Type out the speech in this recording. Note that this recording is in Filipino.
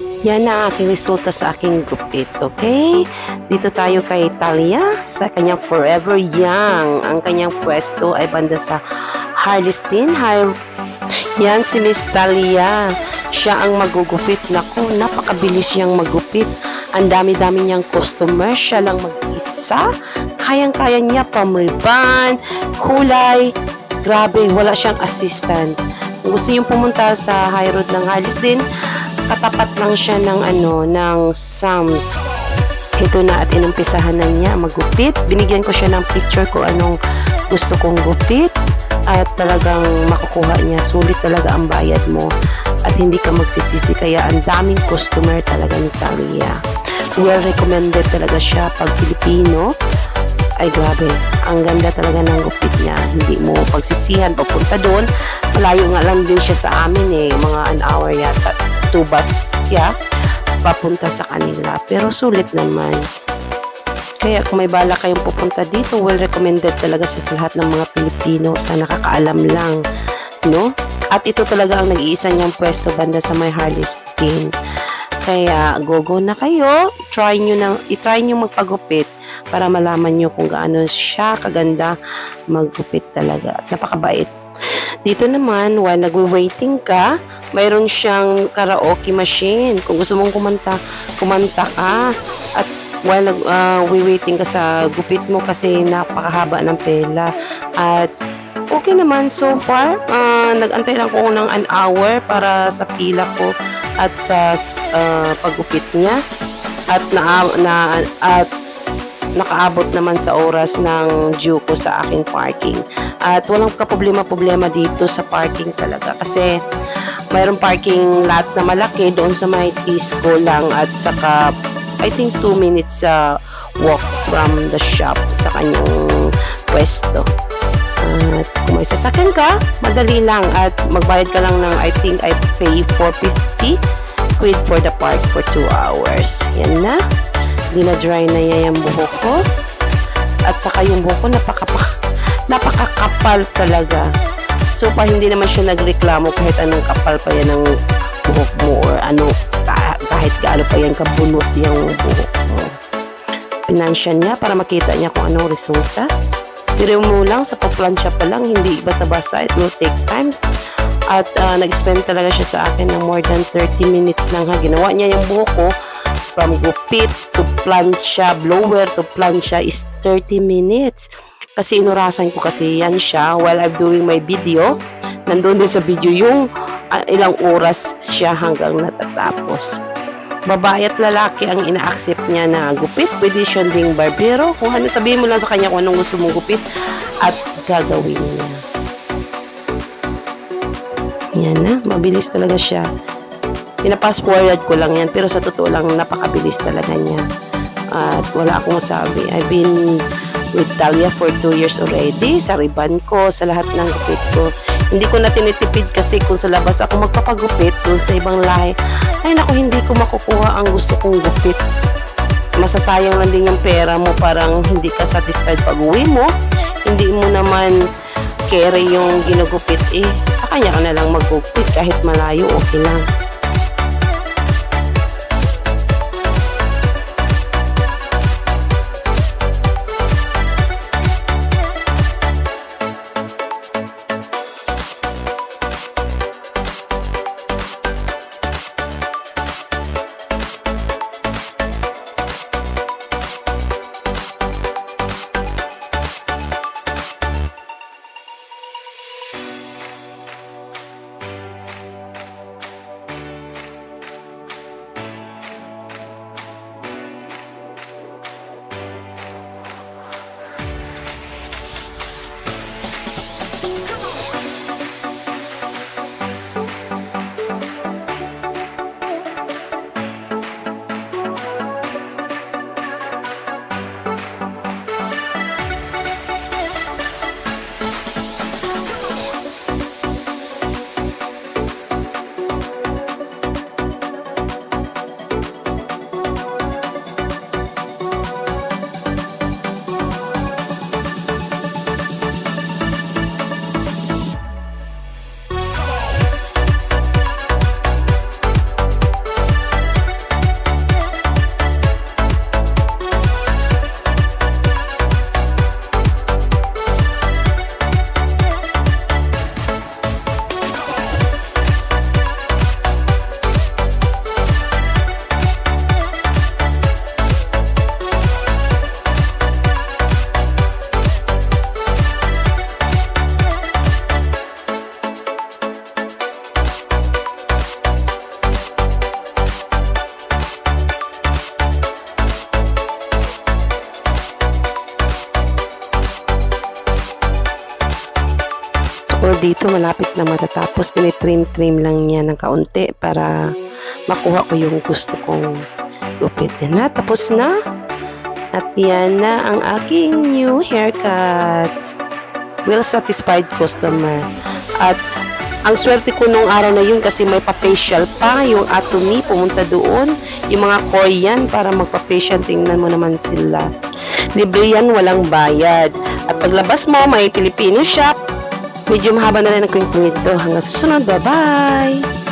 Yan ang aking resulta sa aking gupit, okay? Dito tayo kay Talia sa kanyang Forever Young. Ang kanyang pwesto ay banda sa Harleston. Yan si Miss Talia. Siya ang magugupit. Naku, napakabilis niyang magupit. Ang dami-dami niyang customer. Siya lang mag-isa. Kayang-kaya niya pamriban, kulay. Grabe, wala siyang assistant. Kung gusto niyong pumunta sa High Road ng Harleston, katapat lang siya ng Sam's. Ito na at inumpisahan na niya magupit. Binigyan ko siya ng picture ko anong gusto kong gupit at talagang makukuha niya. Sulit talaga ang bayad mo at hindi ka magsisisi, kaya ang daming customer talaga ni Talia. Well recommended talaga siya pag Pilipino. Ay grabe, ang ganda talaga ng gupit niya. Hindi mo pagsisihan papunta doon. Malayo nga lang din siya sa amin mga an hour yata. 2 bus siya papunta sa kanila. Pero sulit naman. Kaya kung may bala kayong pupunta dito, well recommended talaga sa lahat ng mga Pilipino sa nakakaalam lang, no? At ito talaga ang nag-iisa niyang pwesto banda sa may Harleston. Kaya go na kayo. I-try nyo magpagupit para malaman nyo kung gaano siya kaganda maggupit talaga. At napakabait. Dito naman, while nagwe-waiting ka, mayroon siyang karaoke machine. Kung gusto mong kumanta ka. At while nagwe-waiting ka sa gupit mo kasi napakahaba ng pela. At okay naman so far. Nag-antay lang ko ng an hour para sa pila ko at sa paggupit niya. At nakaabot naman sa oras ng due ko sa aking parking. At walang kaproblema-problema dito sa parking talaga kasi mayroong parking lot na malaki doon sa may Tisco lang at saka I think 2 minutes walk from the shop sa kanyang pwesto. At kung may sasakyan ka, madali lang at magbayad ka lang ng I think I pay 450 quid for the park for 2 hours. Yan na. Dina-dry na yan yung buhok ko. At saka yung buhok ko napakakapal talaga. So pa hindi naman siya nagreklamo kahit anong kapal pa yan ng buhok mo or kahit gaano pa yan kabunot yung buhok mo. Pinansya niya para makita niya kung anong resulta. Pero mo lang sa pagplansya pa lang, hindi basta-basta, it will take times. At nag-spend talaga siya sa akin ng more than 30 minutes lang ginawa niya yung buhok ko. From gupit to plancha, blower to plancha is 30 minutes. Kasi inurasan ko kasi yan siya while I'm doing my video. Nandun din sa video yung ilang oras siya hanggang natatapos. Babae at lalaki ang ina-accept niya na gupit. Pwede siya ding barbero. Kung ano, sabihin mo lang sa kanya kung anong gusto mong gupit at gagawin niya. Yan na, mabilis talaga siya. Pina-pass forward ko lang yan, pero sa totoo lang napakabilis talaga niya. At wala akong masabi. I've been with Talia for 2 years already. Sa riban ko, sa lahat ng gupit ko. Hindi ko na tinitipid kasi kung sa labas ako magpapagupit doon sa ibang lahi, ay naku, hindi ko makukuha ang gusto kong gupit. Masasayang lang din yung pera mo, parang hindi ka satisfied pag uwi mo. Hindi mo naman carry yung ginugupit. Sa kanya ka na lang maggupit kahit malayo, okay lang. dito malapit na matatapos. Tinitrim-trim lang niya ng kaunti para makuha ko yung gusto kong gupit. Yan na, tapos na. At yan na ang aking new haircut. Well satisfied customer. At ang swerte ko nung araw na yun kasi may pa-facial pa. Yung Atomy pumunta doon. Yung mga Korean para magpa-facial. Tingnan mo naman sila. Libre yan, walang bayad. At paglabas mo, may Filipino shop. Medyo mahaba na rin ang kwento nito. Hanggang susunod. Bye-bye!